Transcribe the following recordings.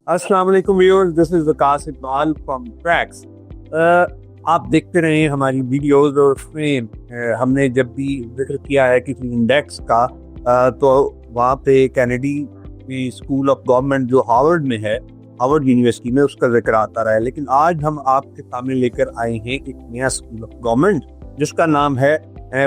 अस्सलाम वालेकुम viewers, this is Waqas Iqbal from tracks. आप देखते रहे हमारी वीडियोस और उसमें हमने जब भी जिक्र किया है किसी इंडेक्स का तो वहाँ पे कैनेडी स्कूल ऑफ गवर्नमेंट जो हार्वर्ड में है, हार्वर्ड यूनिवर्सिटी में, उसका जिक्र आता रहा है। लेकिन आज हम आपके सामने लेकर आए हैं एक नया स्कूल ऑफ गवर्नमेंट जिसका नाम है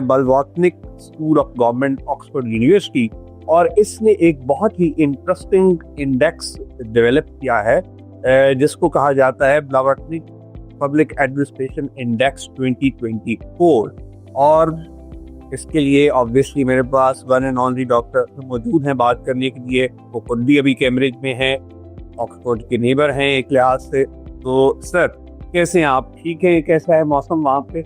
Blavatnik school of government, Oxford University. और इसने एक बहुत ही इंटरेस्टिंग इंडेक्स डेवलप किया है जिसको कहा जाता है ब्लावटनिक पब्लिक एडमिनिस्ट्रेशन इंडेक्स 2024। और इसके लिए ऑब्वियसली मेरे पास वन एंड ओनली डॉक्टर मौजूद हैं बात करने के लिए। वो खुद भी अभी कैम्ब्रिज में हैं, ऑक्सफोर्ड के नेबर हैं एक लिहाज से। तो सर, कैसे हैं आप? ठीक है? कैसा है मौसम वहाँ पे?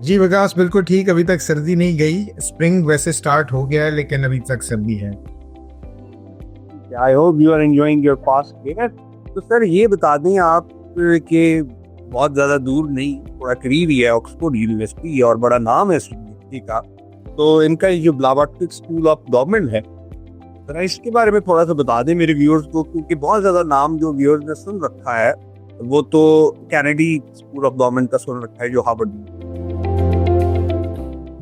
जी विकास, बिल्कुल ठीक। अभी तक सर्दी नहीं गई। स्प्रिंग वैसे स्टार्ट हो गया है लेकिन अभी तक सर्दी है। I hope you are enjoying your past care. तो सर ये बता दें आप कि बहुत ज़्यादा दूर नहीं, थोड़ा करीब ही है ऑक्सफोर्ड यूनिवर्सिटी और बड़ा नाम है इस यूनिवर्सिटी का। तो इनका जो ब्लावटनिक स्कूल ऑफ गवर्नमेंट है, जरा इसके बारे में थोड़ा सा बता दें मेरे व्यूअर्स को, क्योंकि बहुत ज़्यादा नाम जो व्यूअर्स ने सुन रखा है वो तो कैनेडी स्कूल ऑफ गवर्नमेंट का सुन रखा है जो हार्वर्ड।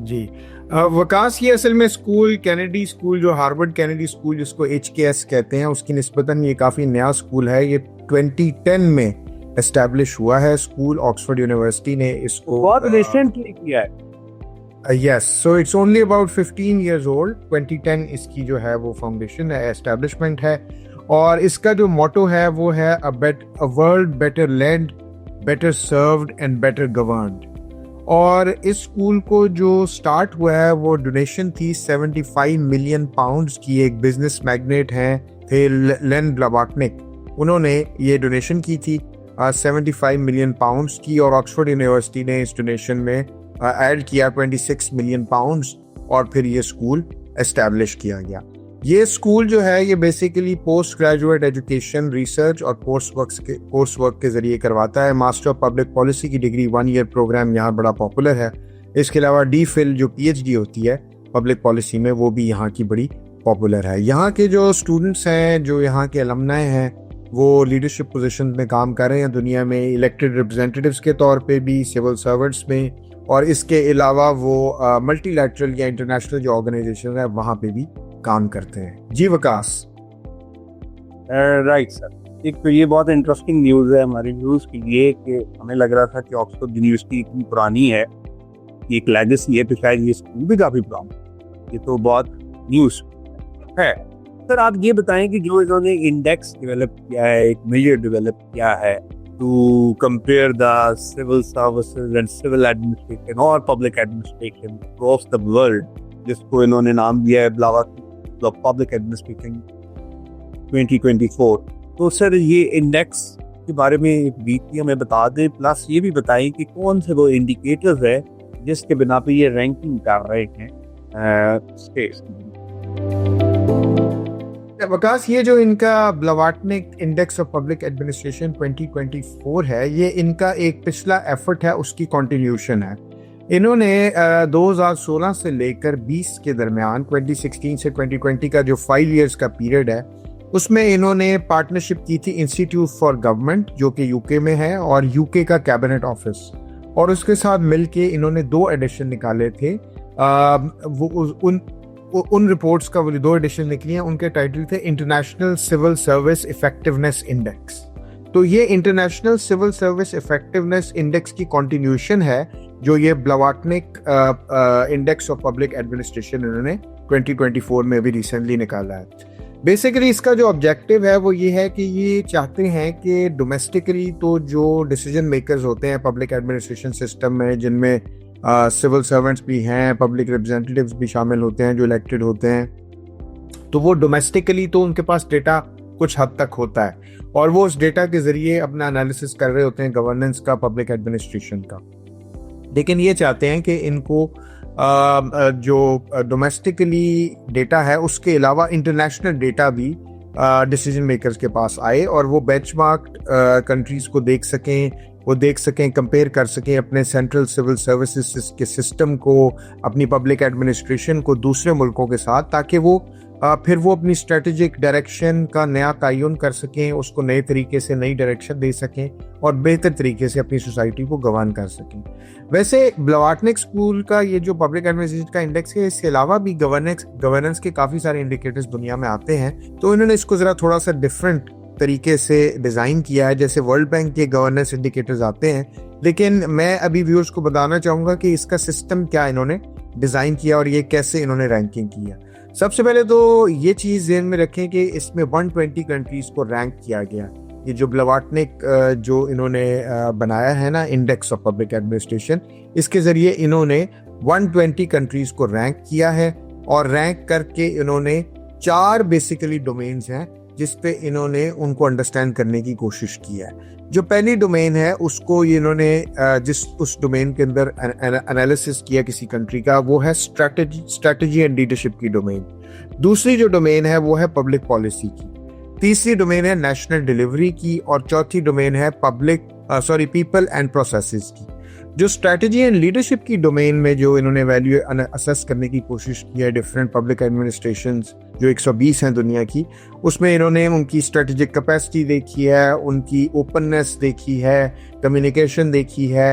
जी वकास, ये असल में स्कूल कैनेडी स्कूल, जो हार्वर्ड कैनेडी स्कूल जिसको HKS कहते हैं, उसकी निस्बतन ये काफ़ी नया स्कूल है। ये 2010 में एस्टैब्लिश हुआ है स्कूल। ऑक्सफोर्ड यूनिवर्सिटी ने इसको बहुत रिसेंटली किया है। Yes, so it's only about 15 years old। 2010 इसकी जो है वो फाउंडेशन है, एस्टैब्लिशमेंट है। और इसका जो मोटो है वो है a world better led, better served and better governed. और इस स्कूल को जो स्टार्ट हुआ है वो डोनेशन थी 75 मिलियन पाउंड्स की। एक बिजनेस मैग्नेट हैं थे लेन ब्लावटनिक, उन्होंने ये डोनेशन की थी 75 मिलियन पाउंड्स की। और ऑक्सफोर्ड यूनिवर्सिटी ने इस डोनेशन में ऐड किया 26 मिलियन पाउंड्स और फिर ये स्कूल एस्टैब्लिश किया गया। ये स्कूल जो है ये basically post graduate education, research और कोर्स वर्क के जरिए करवाता है। मास्टर ऑफ पब्लिक पॉलिसी की डिग्री 1 year प्रोग्राम यहाँ बड़ा पॉपुलर है। इसके अलावा DPhil जो PhD होती है पब्लिक पॉलिसी में, वो भी यहाँ की बड़ी पॉपुलर है। यहाँ के जो स्टूडेंट्स हैं, जो यहाँ के अलमनाए हैं, वो लीडरशिप पोजीशन में काम कर रहे हैं दुनिया में, इलेक्टेड रिप्रेजेंटेटिव्स के तौर पे भी, सिविल सर्वेंट्स में, और इसके अलावा वो मल्टीलैटरल या इंटरनेशनल जो ऑर्गेनाइजेशन है वहाँ पे भी काम करते हैं। जी विकास। राइट सर, एक तो ये बहुत इंटरेस्टिंग न्यूज़ है हमारे व्यूज़ के लिए कि हमें लग रहा था कि ऑक्सफोर्ड यूनिवर्सिटी इतनी पुरानी है, एक लेगेसी है, तो शायद ये स्कूल भी काफ़ी पुराना। ये तो बहुत न्यूज़ है। सर आप ये बताएं कि जो इन्होंने इंडेक्स डेवलप किया है, एक मेजर डेवलप किया है to compare the civil services and civil administration और public administration across the world, जिसको इन्होंने नाम दिया है ब्लावटनिक पब्लिक एडमिनिस्ट्रेशन 2024। तो सर ये इंडेक्स के बारे में ब्रीफली हमें बता दें, प्लस ये भी बताएं कि कौन से वो इंडिकेटर्स है जिसके बिना पे ये रैंकिंग कर रहे हैं स्टेट्स। वकास, ये जो इनका ब्लावटनिक इंडेक्स ऑफ पब्लिक एडमिनिस्ट्रेशन 2024 है, ये इनका एक पिछला एफर्ट है, उसकी कंटिन्यूशन है। इन्होंने 2016 से लेकर 20 के दरमियान, 2016 से 2020 का जो 5 years का पीरियड है, उसमें इन्होंने पार्टनरशिप की थी इंस्टीट्यूट फॉर गवर्नमेंट जो कि यूके में है, और यूके का कैबिनेट ऑफिस, और उसके साथ मिलके इन्होंने 2 एडिशन निकाले थे। उन रिपोर्ट्स का वो 2 एडिशन निकली हैं, उनके टाइटल थे international civil service effectiveness index. तो ये international civil service effectiveness index की कंटिन्यूशन है जो ये Blavatnik index of public administration इन्होंने 2024 में भी रिसेंटली निकाला है। बेसिकली इसका जो ऑब्जेक्टिव है वो ये है कि ये चाहते हैं कि डोमेस्टिकली तो जो डिसीजन मेकर्स होते हैं पब्लिक एडमिनिस्ट्रेशन सिस्टम में, जिनमें सिविल सर्वेंट्स भी हैं, पब्लिक रिप्रेजेंटेटिव्स भी शामिल होते हैं जो इलेक्टेड होते हैं, तो वो डोमेस्टिकली तो उनके पास डेटा कुछ हद तक होता है और वो उस डेटा के जरिए अपना एनालिसिस कर रहे होते हैं गवर्नेंस का, पब्लिक एडमिनिस्ट्रेशन का। लेकिन ये चाहते हैं कि इनको जो डोमेस्टिकली डेटा है उसके अलावा इंटरनेशनल डेटा भी डिसीजन मेकर्स के पास आए और वो बेंचमार्क कंट्रीज को देख सकें, वो देख सकें, कंपेयर कर सकें अपने सेंट्रल सिविल सर्विसेज के सिस्टम को, अपनी पब्लिक एडमिनिस्ट्रेशन को दूसरे मुल्कों के साथ, ताकि वो फिर वो अपनी स्ट्रेटेजिक डायरेक्शन का नया तयन कर सकें, उसको नए तरीके से नई डायरेक्शन दे सकें और बेहतर तरीके से अपनी सोसाइटी को गवर्न कर सकें। वैसे ब्लवाटनिक स्कूल का ये जो पब्लिक एडमिनिस्ट्रेशन का इंडेक्स है, इसके अलावा भी गवर्नेंस के काफ़ी सारे इंडिकेटर्स दुनिया में आते हैं, तो इन्होंने इसको ज़रा थोड़ा सा डिफरेंट तरीके से डिज़ाइन किया है। जैसे वर्ल्ड बैंक के गवर्नेंस इंडिकेटर्स आते हैं, लेकिन मैं अभी व्यूअर्स को बताना चाहूँगा कि इसका सिस्टम क्या इन्होंने डिज़ाइन किया और ये कैसे इन्होंने रैंकिंग किया। सबसे पहले तो ये चीज़ ध्यान में रखें कि इसमें 120 कंट्रीज़ को रैंक किया गया। ये जो ब्लवाटनिक जो इन्होंने बनाया है ना, इंडेक्स ऑफ पब्लिक एडमिनिस्ट्रेशन, इसके ज़रिए इन्होंने 120 कंट्रीज़ को रैंक किया है और रैंक करके इन्होंने 4 बेसिकली डोमेन्स हैं जिस पे इन्होंने उनको अंडरस्टैंड करने की कोशिश की है। जो पहली डोमेन है उसको इन्होंने जिस उस डोमेन के अंदर एनालिसिस किया किसी कंट्री का, वो है स्ट्रैटेजी एंड लीडरशिप की डोमेन। दूसरी जो डोमेन है वो है पब्लिक पॉलिसी की। तीसरी डोमेन है नेशनल डिलीवरी की और चौथी डोमेन है पीपल एंड प्रोसेसेस की। जो स्ट्रैटेजी एंड लीडरशिप की डोमेन में जो इन्होंने वैल्यू असेस करने की कोशिश की है डिफरेंट पब्लिक एडमिनिस्ट्रेशंस जो 120 हैं दुनिया की, उसमें इन्होंने उनकी स्ट्रेटेजिक कैपेसिटी देखी है, उनकी ओपननेस देखी है, कम्युनिकेशन देखी है,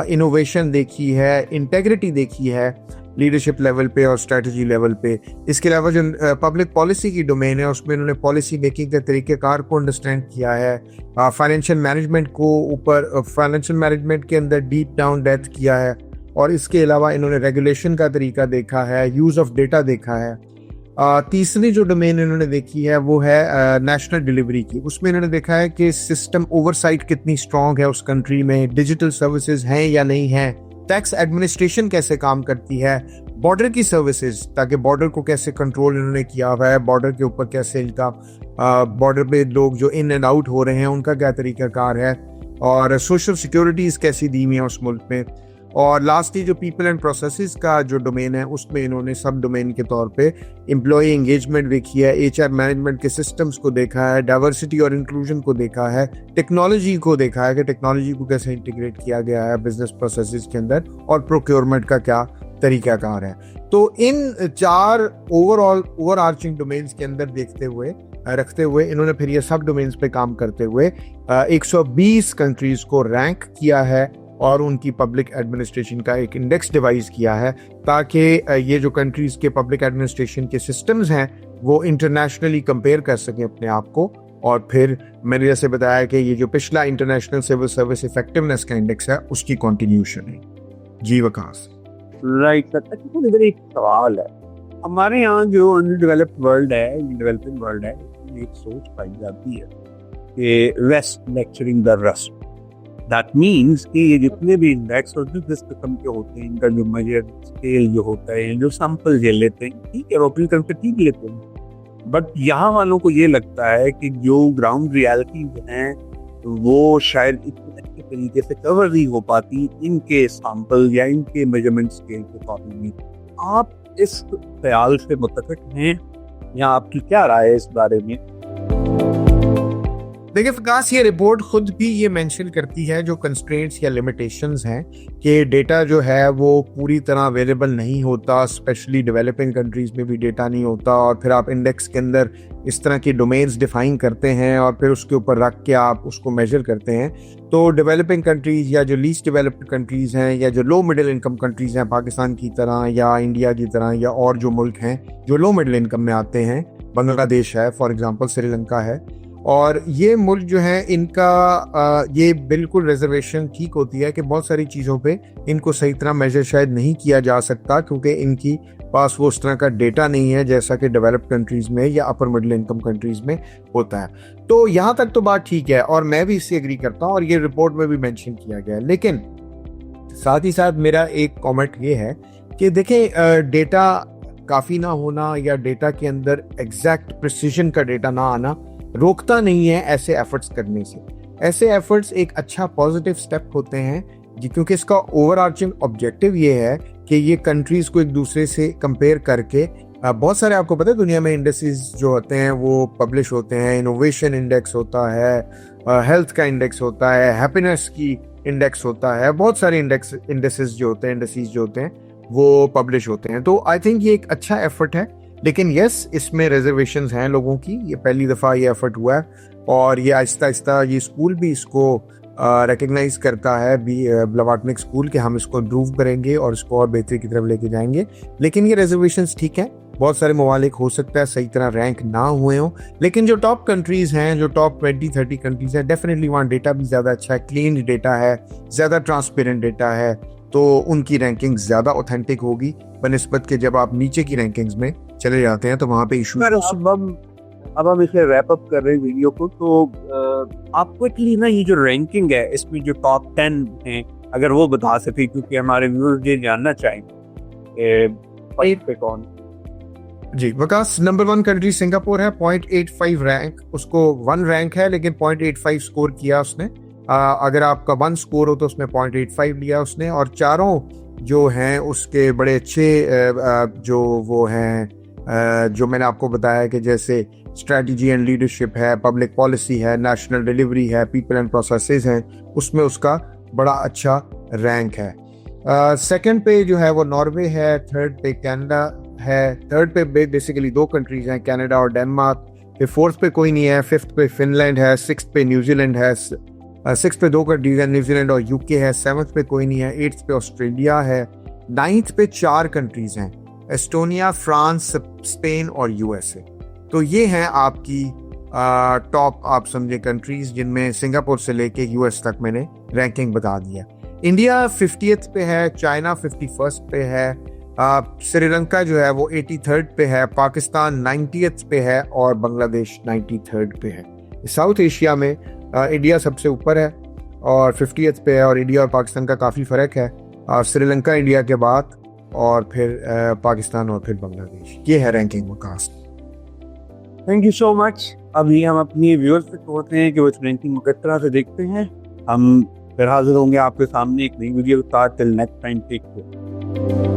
इनोवेशन देखी है, इंटेग्रिटी देखी है लीडरशिप लेवल पे और स्ट्रेटजी लेवल पे। इसके अलावा जो पब्लिक पॉलिसी की डोमेन है उसमें इन्होंने पॉलिसी मेकिंग के तरीक़ेकार को अंडरस्टैंड किया है, फाइनेंशियल मैनेजमेंट को ऊपर फाइनेंशियल मैनेजमेंट के अंदर डीप डाउन डेप्थ किया है, और इसके अलावा इन्होंने रेगुलेशन का तरीका देखा है, यूज़ ऑफ डेटा देखा है। तीसरी जो डोमेन इन्होंने देखी है वो है नेशनल डिलीवरी की। उसमें इन्होंने देखा है कि सिस्टम ओवरसाइट कितनी स्ट्रांग है उस कंट्री में, डिजिटल सर्विसेज हैं या नहीं हैं, टैक्स एडमिनिस्ट्रेशन कैसे काम करती है, बॉर्डर की सर्विसेज, ताकि बॉर्डर को कैसे कंट्रोल इन्होंने किया हुआ है, बॉर्डर के ऊपर कैसे इनका बॉर्डर पे लोग जो इन एंड आउट हो रहे हैं उनका क्या तरीकाकार है, और सोशल सिक्योरिटीज कैसी दी हुई है उस मुल्क में। और लास्टली जो पीपल एंड प्रोसेसेस का जो डोमेन है उसमें इन्होंने सब डोमेन के तौर पे एम्प्लॉय एंगेजमेंट देखी है, एचआर मैनेजमेंट के सिस्टम्स को देखा है, डाइवर्सिटी और इंक्लूजन को देखा है, टेक्नोलॉजी को देखा है कि टेक्नोलॉजी को कैसे इंटीग्रेट किया गया है बिजनेस प्रोसेसेस के अंदर, और प्रोक्योरमेंट का क्या तरीकाकार है। तो इन 4 ओवर आर्चिंग डोमेन्स के अंदर रखते हुए इन्होंने फिर ये सब डोमेन्स पे काम करते हुए 120 कंट्रीज को रैंक किया है और उनकी पब्लिक एडमिनिस्ट्रेशन का एक इंडेक्स डिवाइस किया है, ताकि ये जो कंट्रीज के पब्लिक एडमिनिस्ट्रेशन के सिस्टम्स हैं वो इंटरनेशनली कंपेयर कर सकें अपने आप को। और फिर मैंने जैसे बताया कि ये जो पिछला इंटरनेशनल सिविल सर्विस इफेक्टिवनेस का इंडेक्स है उसकी कॉन्टिन्यूशन है। जी वकास। राइट सर, तो इधर एक सवाल है। हमारे यहाँ जो अनडेवलप्ड वर्ल्ड है, डेवलपिंग वर्ल्ड है, एक सोच पाई जाती है कि west lecturing the rest. That means कि ये जितने भी इंडेक्स और जिस किस्म के होते हैं, इनका जो मेजर स्केल जो होता है, जो सैंपल ये लेते हैं, ठीक है, यूरोपियन कंट्री ठीक लेते हैं, बट यहाँ वालों को ये लगता है कि जो ग्राउंड रियलिटीज हैं वो शायद इतने अच्छे तरीके से कवर नहीं हो पाती इनके सैंपल या इनके मेजरमेंट स्केल के अकॉर्डिंग में। आप इस ख्याल से मुत्तफिक हैं या आपकी क्या राय है इस बारे में? देखिए विकास, ये रिपोर्ट खुद भी ये मेंशन करती है जो कंस्ट्रेंट्स या लिमिटेशंस हैं कि डेटा जो है वो पूरी तरह अवेलेबल नहीं होता, स्पेशली डेवलपिंग कंट्रीज में भी डेटा नहीं होता, और फिर आप इंडेक्स के अंदर इस तरह की डोमेन्स डिफाइन करते हैं और फिर उसके ऊपर रख के आप उसको मेजर करते हैं। तो डेवलपिंग कंट्रीज या जो लीस्ट डेवलप्ड कंट्रीज हैं या जो लो मिडिल इनकम कंट्रीज हैं, पाकिस्तान की तरह या इंडिया की तरह या और जो मुल्क हैं जो लो मिडिल इनकम में आते हैं, बांग्लादेश है फॉर एग्जांपल, श्रीलंका है, और ये मुल्क जो है इनका ये बिल्कुल रिजर्वेशन ठीक होती है कि बहुत सारी चीज़ों पे इनको सही तरह मेजर शायद नहीं किया जा सकता क्योंकि इनकी पास वो उस तरह का डेटा नहीं है जैसा कि डेवलप्ड कंट्रीज में या अपर मिडिल इनकम कंट्रीज में होता है। तो यहाँ तक तो बात ठीक है और मैं भी इससे एग्री करता हूँ और ये रिपोर्ट में भी मेंशन किया गया है। लेकिन साथ ही साथ मेरा एक कॉमेंट ये है कि देखें, डेटा काफ़ी ना होना या डेटा के अंदर एग्जैक्ट प्रिसीजन का डेटा ना आना रोकता नहीं है ऐसे एफर्ट्स करने से। ऐसे एफर्ट्स एक अच्छा पॉजिटिव स्टेप होते हैं क्योंकि इसका ओवरआर्चिंग ऑब्जेक्टिव ये है कि ये कंट्रीज को एक दूसरे से कंपेयर करके बहुत सारे, आपको पता है दुनिया में इंडेक्सेस जो होते हैं वो पब्लिश होते हैं। इनोवेशन इंडेक्स होता है, हेल्थ का इंडेक्स होता है, हैप्पीनेस की इंडेक्स होता है, बहुत सारे इंडेक्सेस जो होते हैं वो पब्लिश होते हैं। तो आई थिंक ये एक अच्छा एफर्ट है लेकिन यस, इसमें रिजर्वेशंस हैं लोगों की, ये पहली दफ़ा ये एफर्ट हुआ है और ये आहिस्ता आहिस्ता ये स्कूल भी इसको रिकग्नाइज करता है भी ब्लवाटनिक स्कूल के हम इसको इम्प्रूव करेंगे और इसको और बेहतरी की तरफ लेके जाएंगे। लेकिन ये रिजर्वेशंस ठीक है, बहुत सारे ममालिक हो सकता है सही तरह रैंक ना हुए हों, लेकिन जो टॉप कंट्रीज़ हैं, जो टॉप 20-30 कंट्रीज़ हैं, डेफिनेटली वहाँ डेटा भी ज़्यादा अच्छा है, क्लीन डेटा है, ज़्यादा ट्रांसपेरेंट डेटा है, तो उनकी रैंकिंग ज़्यादा ऑथेंटिक होगी बनिस्बत के जब आप नीचे की रैंकिंग्स में चले जाते हैं तो वहाँ पे इशू। अब हम इसे रैप अप कर रहे हैं वीडियो को, तो आप क्विकली ना ये जो रैंकिंग है इसमें जो टॉप 10 हैं अगर वो बता सके, क्योंकि हमारे व्यूअर्स ये जानना चाहेंगे पे कौन। जी वकास, नंबर 1 कंट्री सिंगापुर है, 0.85 रैंक, उसको 1 रैंक है लेकिन 0.85 स्कोर किया उसने। अगर आपका 1 स्कोर हो तो उसमें 0.85 लिया उसने, और चारों जो हैं उसके बड़े अच्छे जो वो हैं जो मैंने आपको बताया कि जैसे स्ट्रेटजी एंड लीडरशिप है, पब्लिक पॉलिसी है, नेशनल डिलीवरी है, पीपल एंड प्रोसेसेस हैं, उसमें उसका बड़ा अच्छा रैंक है। सेकंड पे जो है वो नॉर्वे है, थर्ड पे कनाडा है, थर्ड पे बेसिकली 2 कंट्रीज हैं, कनाडा और डेनमार्क, फिर फोर्थ पे कोई नहीं है, फिफ्थ पे फिनलैंड है, सिक्स्थ पे न्यूजीलैंड है, सिक्स पे 2 कंट्रीज हैं, न्यूजीलैंड और यूके है, सेवन्थ पे कोई नहीं है, एट्थ पे ऑस्ट्रेलिया है, नाइन्थ पे 4 कंट्रीज हैं, एस्टोनिया, फ्रांस, स्पेन और यूएसए। तो ये हैं आपकी टॉप आप समझे कंट्रीज, जिनमें सिंगापुर से लेके यूएस तक मैंने रैंकिंग बता दिया। इंडिया 50th पे है, चाइना 51st पे है, श्रीलंका जो है वो 83rd पे है, पाकिस्तान 90th पे है और बांग्लादेश 93rd पे है। साउथ एशिया में इंडिया सबसे ऊपर है और 50th पे है, और इंडिया और पाकिस्तान का काफ़ी फ़र्क है, श्रीलंका इंडिया के बाद और फिर पाकिस्तान और फिर बांग्लादेश। ये है ranking Waqas. Thank you so much. अभी हम अपनी व्यूअर्स से कहते हैं कि वो इस रैंकिंग को किस तरह से देखते हैं। हम फिर हाजिर होंगे आपके सामने एक नई वीडियो के साथ। Till next time, take care.